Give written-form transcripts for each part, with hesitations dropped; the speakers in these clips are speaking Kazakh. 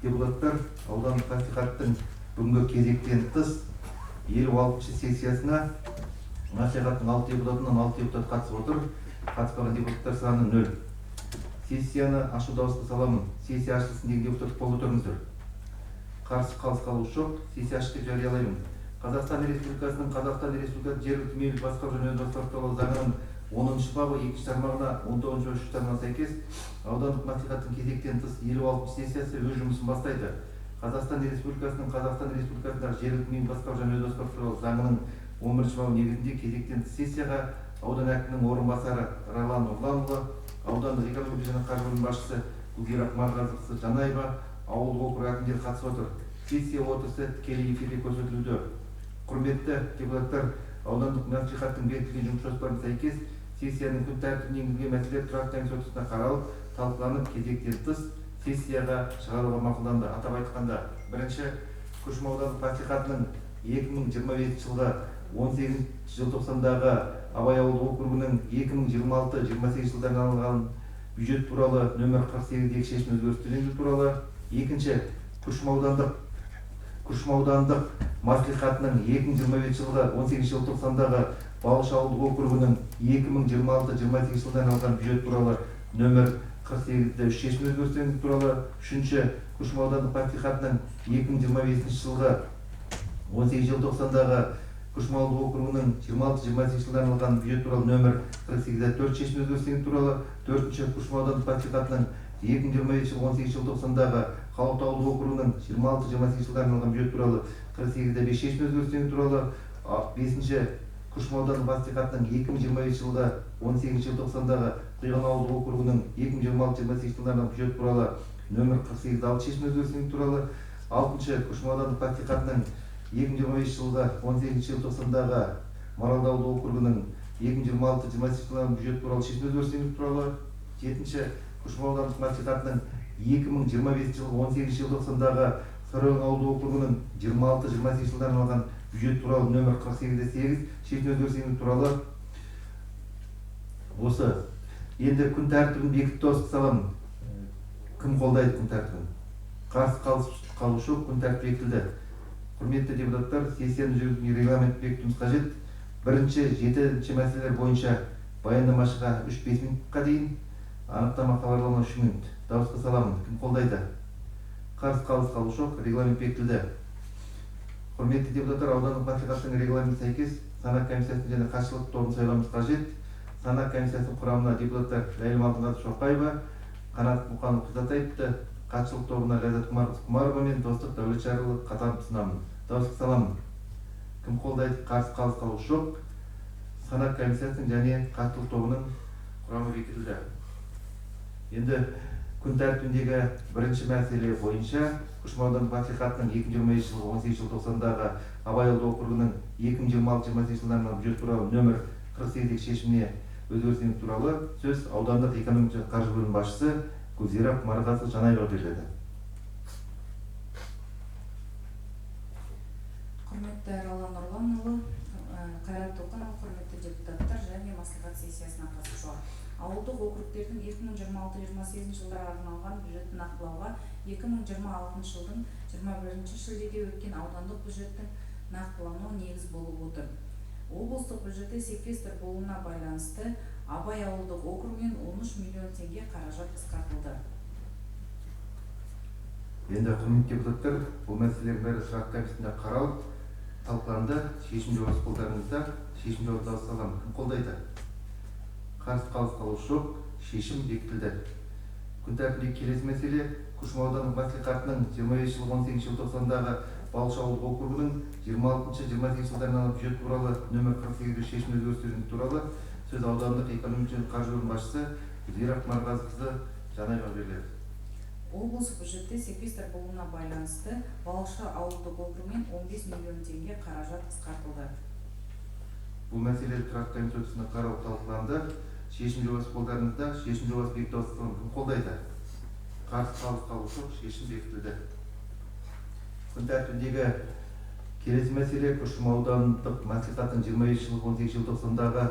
депутаттар аудандық мәслихаттың бүгінгі кезектен тыс 56-шы сессиясына мәслихаттың 6 депутатынан 6 депутат қатысып отыр. Қатыспаған депутаттар саны 0. Сессияны ашу дауысқа саламын. Сессия ашылсын деген депутат қол көтеріңіздер. Қарсы қалыс қалу жоқ. Сессия ашық деп жариялаймын. Қазақстан Республикасының жергілікті мемлекеттік басқару жөніндегі достастық туралы заңының 10-шы бабы 2-ші тармағына 19-ші тармағына сәйкес аудандық мәслихаттың кезектен тыс 56-шы сессиясы өз жұмысын бастайды. Қазақстан Республикасындағы жергілікті мемлекеттік басқару жөніндегі достастық туралы заңының 11-ші бабы негізінде кезектен тыс сессияға аудан әкімінің орынбасары Ролан Нұрланұлы, аудандық экономика және қаржы бөлімінің басшысы Гүлзира Марғазықызы Жанаева, ауыл округ әкімдері қатысып отыр. Сессия отырысы тікелей эфирде көрсетілуде. Құрметті депутаттар, аудандық мәслихаттың бекітілген жұмыс жоспарына сәйкес сессияның күн тәртібіне енгізілген мәселелер тұрақты комиссия отырысында қаралып, талқыланып, кезектен тыс сессияға шығаруға мақұлданды. Атап айтқанда, бірінші Күршім аудандық мәслихатының 2025 жылғы 18 желтоқсандағы Абай ауылдық округінің 2026-28 жылдарына арналған бюджет туралы нөмір 48-дегі шешім өзгерістер енгізу туралы. Екінші Күршім аудандық мәслихатының 2025 жылғы 18 желтоқсандағы Балыш ауылдық округінің 2026-28 жылдарына арналған бюджет туралы нөмір 48-ді шешім өзгерістер енгізу туралы. Үшінші Күршім аудандық мәслихатының 2025 жылғы 18 желтоқсандағы Күршім ауылдық округінің 26-28 жылдарына арналған бюджет туралы нөмір 48-4 шешім өзгерістер енгізу туралы. Төртінші Күршім аудандық мәслихатының 2025 жылғы 18 желтоқсандағы Қалауыт ауылдық округінің 26-28 жылдарына арналған бюджет туралы 48-5 шешім өзгерістер енгізу туралы. Бесінші Күршім аудандық мәслихатының 2025 жылғы 18 желтоқсандағы Құйған ауылдық округінің 2026-28 жылдарына бюджет туралы нөмір 48-6 шешім өзгерістер енгізу туралы. Алтыншы Күршім аудандық мәслихатының 2025 жылғы 18 желтоқсандағы Маралды ауылдық округінің 2026-28 жылдарына бюджет туралы шешім өзгерістер енгізу туралы. Жетінші Күршім аудандық мәслихатының 2025 жылғы 18 желтоқсандағы Сарыөң ауылдық округінің 26-28 жылдарына арналған бюджет туралы нөмір 48-8 шешім өзгерістер енгізу туралы. Осы енді күн тәртібін бекітіп дауысқа саламын. Кім қолдайды күн тәртібін? Қарсы қалу жоқ, күн тәртібі бекітілді. Құрметті депутаттар, сессияны жүргізуге регламент бекітуіміз қажет. Бірінші, 7-ші мәселелер бойынша баяндамашыға 3-5 минутқа дейін, анықтама хабарлама 3 минут. Дауысқа саламын. Кім қолдайды? Қарсы қалу жоқ, регламент бекітілді. Құрметті депутаттар, аудандық мәслихаттың регламентіне сәйкес санақ комиссиясын және хатшылық тобын сайлауымыз қажет. Санақ комиссиясының құрамына депутаттар Ләйлім Алтынғазы Шоқбаева, Қанат Мұқанов Құзатаевты, хатшылық тобына Ләззат Құмарова мен Достық Дәулетшайырұлы қатарып ұсынамын. Дауысқа саламын. Кім қолдайды? Қарсы қалу жоқ. Санақ комиссиясының және хатшылық тобының құрамы бекітілді. Енді күн тәртібіндегі бірінші мәселе бойынша Күршім аудандық мәслихатының 2025 жылғы 18 желтоқсандағы Абай ауылдық округінің 2026-28 жылдарына бюджет туралы нөмір 48-дегі шешіміне өзгеріс енгізу туралы сөз аудандық экономика және қаржы бөлімінің басшысы Гүлзира Марғазықызы Жанаеваға беріледі. Құрметті Ролан Нұрланұлы, Қайрат Тоқанов, құрметті депутаттар және мәслихат сессиясына қатысушылар. Ауылдық округтердің 2026-28 жылдарға арналған бюджетін нақтылауға 2026 жылдың 21 шілдеде өткен аудандық бюджеттің нақтылануы негіз болып отыр. Облыстық бюджетте секвестр болуына байланысты Абай ауылдық округінен 13 миллион теңге қаражат қысқартылды. Енді құрметті депутаттар, бұл мәселелердің бәрі санақ комиссиясында қаралып, талқыланды. Шешім жобасы қолдарыңызда. Шешім жобасы дауысқа саламын. Кім қолдайды? Қарсы қалу жоқ, шешім бекітілді. Күн тәртібіндегі келесі мәселе Күршім аудандық мәслихатының 25 жылғы 18 желтоқсандағы Балыш ауылдық округінің 26-28 жылдарына арналған бюджет туралы нөмір 48 шешім өзгерістер енгізу туралы сөз аудандық экономика және қаржы бөлімінің басшысы Гүлзира Марғазықызы Жанаеваға беріледі. Облыстық бюджетте секвестр болуына байланысты Балыш ауылдық округінен 15 миллион теңге қаражат қысқартылды. Бұл мәселе тұрақты комиссия отырысында қаралып талқыланды. Шешім жобасы қолдарыңызда. Шешім жобасы бекітілді. Кім қолдайды? Қарсы қалу жоқ, шешім бекітілді. Күн тәртібіндегі келесі мәселе Күршім аудандық мәслихаттың 25 жылғы 18 желтоқсандағы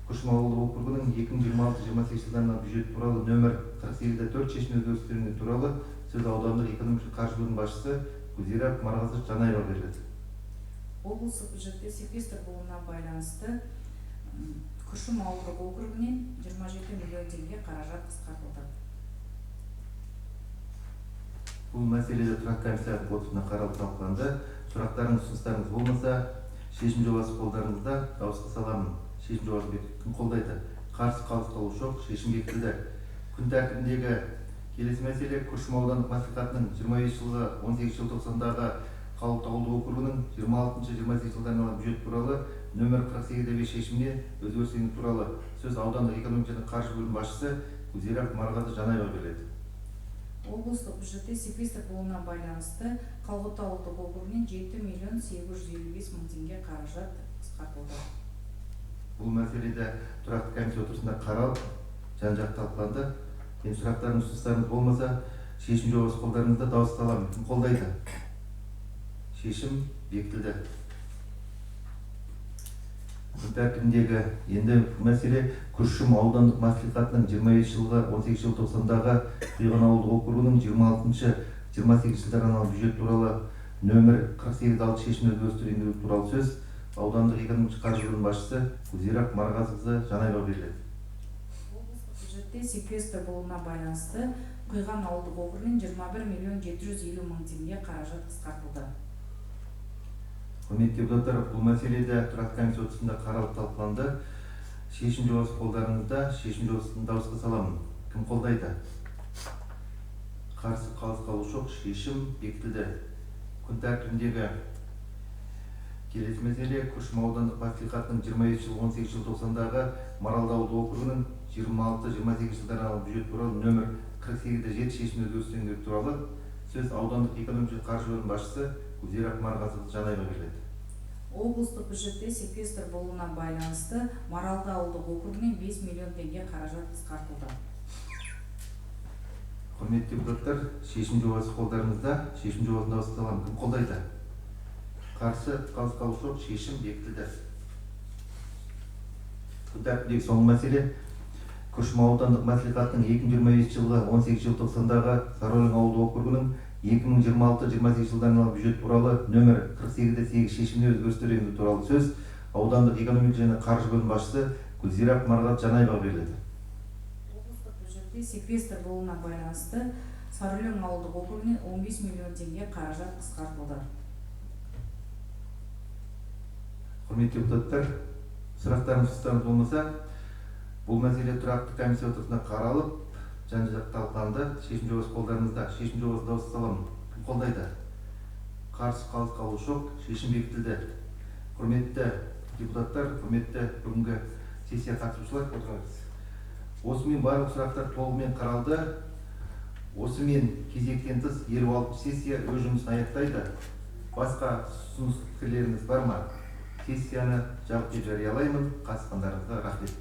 Күршім ауылдық округінің 2026-28 жылдарына бюджет туралы нөмір 48-4 шешім өзгерістері туралы Сөз аудандық экономикалық қаржы бөлімінің басшысы Гүлзира Марғазы Жанаева беріледі. Облыстық бюджетте секвестр болуына байланысты Күршім ауылдық округінен 27 миллион теңге қаражат қысқартылды. Бұл мәселеде тұрақты комиссия отырысында қаралып талқыланды. Сұрақтарыңыз, ұсыныстарыңыз болмаса, шешім жобасы қолдарыңызда, дауысқа саламын. Шешім жобасы кім қолдайды? Қарсы, қалыс қалу жоқ, шешім бекітілді. Күн тәртібіндегі келесі мәселе Күршім аудандық мәслихатының 25 жылғы 18 желтоқсандағы Қалыпты ауылдық округінің 26-28 жылдарына бюджет туралы нөмір 48-5 шешіміне өзгеріс енгізу туралы сөз аудандық экономика және қаржы бөлімінің басшысы Гүлзира Марғазы Жанаева беріледі. Облыстық бюджетте секвестр болуына байланысты Қалғыты ауылдық округінен 7 миллион 855 мың теңге қаражат қысқартылды. Бұл мәселеде тұрақты комиссия отырысында қаралып, жан-жақты талқыланды. Енді сұрақтарыңыз, ұсыныстарыңыз болмаса, шешім жобасы қолдарыңызда, дауыс саламын. Кім қолдайды? Шешім бекітілді. Күн тәртібіндегі енді мәселе Күршім аудандық мәслихатының 25 жылғы 18 желтоқсандағы Қиған ауылдық округінің 26-28 жылдар арналығы бюджет туралы нөмір 48-6 шешіміне өзгерістер енгізу туралы сөз аудандық экономикалық қаржы бөлімінің басшысы Гүлзира Марғазы Жанаева беріледі. Облыстық бюджетте секвестр болуына байланысты Қиған ауылдық округінен 21 миллион 750 мың теңге қаражат қысқартылды. Құрметті депутаттар, бұл мәселеде тұрақты комиссия отырысында қаралып талқыланды. Шешім жобасы қолдарыңызда, шешім жобасын дауысқа саламын. Кім қолдайды? Қарсы, қалыс қалу жоқ, шешім бекітілді. Күн тәртібіндегі келесі мәселе Күршім аудандық мәслихатының 25 жыл 18 желтоқсандағы Маралды ауылдық округінің 26-28 жылдар аралығы бюджет туралы нөмір 48-7 шешіміне өзгеріс енгізу туралы сөз аудандық экономикалық қаржы бөлімінің басшысы Гүлзира Марғазы Жанаева беріледі. Облыстық бюджетте секвестр болуына байланысты Маралды ауылдық округінен 5 миллион теңге қаражат қысқартылды. Құрметті депутаттар, шешім жобасы қолдарыңызда, шешім жобасын дауысқа саламын. Кім қолдайды? Қарсы, қалыс қалу жоқ, шешім бекітілді. Күн тәртібіндегі соңғы мәселе Күршім аудандық мәслихатының 2025 жылғы 18 желтоқсандағы Сарыөлең ауылдық округінің 2026-28 жылдарына бюджет туралы нөмір 48-8 шешіміне өзгерістер енгізу туралы сөз аудандық экономика және қаржы бөлімінің басшысы Гүлзира Марғазы Жанаева беріледі. Облыстық бюджетте секвестр болуына байланысты Сарыөлең ауылдық округінен 15 миллион теңге қаражат қысқартылды. Құрметті депутаттар, сұрақтарыңыз, ұсыныстарыңыз болмаса, бұл мәселе тұрақты комиссия отырысында қаралып, жан-жақты талқыланды. Шешім жобасы қолдарыңызда, шешім жобасын дауысқа саламын. Кім қолдайды? Қарсы, қалыс қалу жоқ, шешім бекітілді. Құрметті депутаттар, құрметті бүгінгі сессия қатысушылар, отырыңыз. Осымен барлық сұрақтар толығымен қаралды. Осымен кезектен тыс 26 сессия өз жұмысын аяқтайды. Басқа ұсыныс пікірлеріңіз бар ма? Сессияны жабық деп жариялаймын. Қатысқандарыңызға рахмет.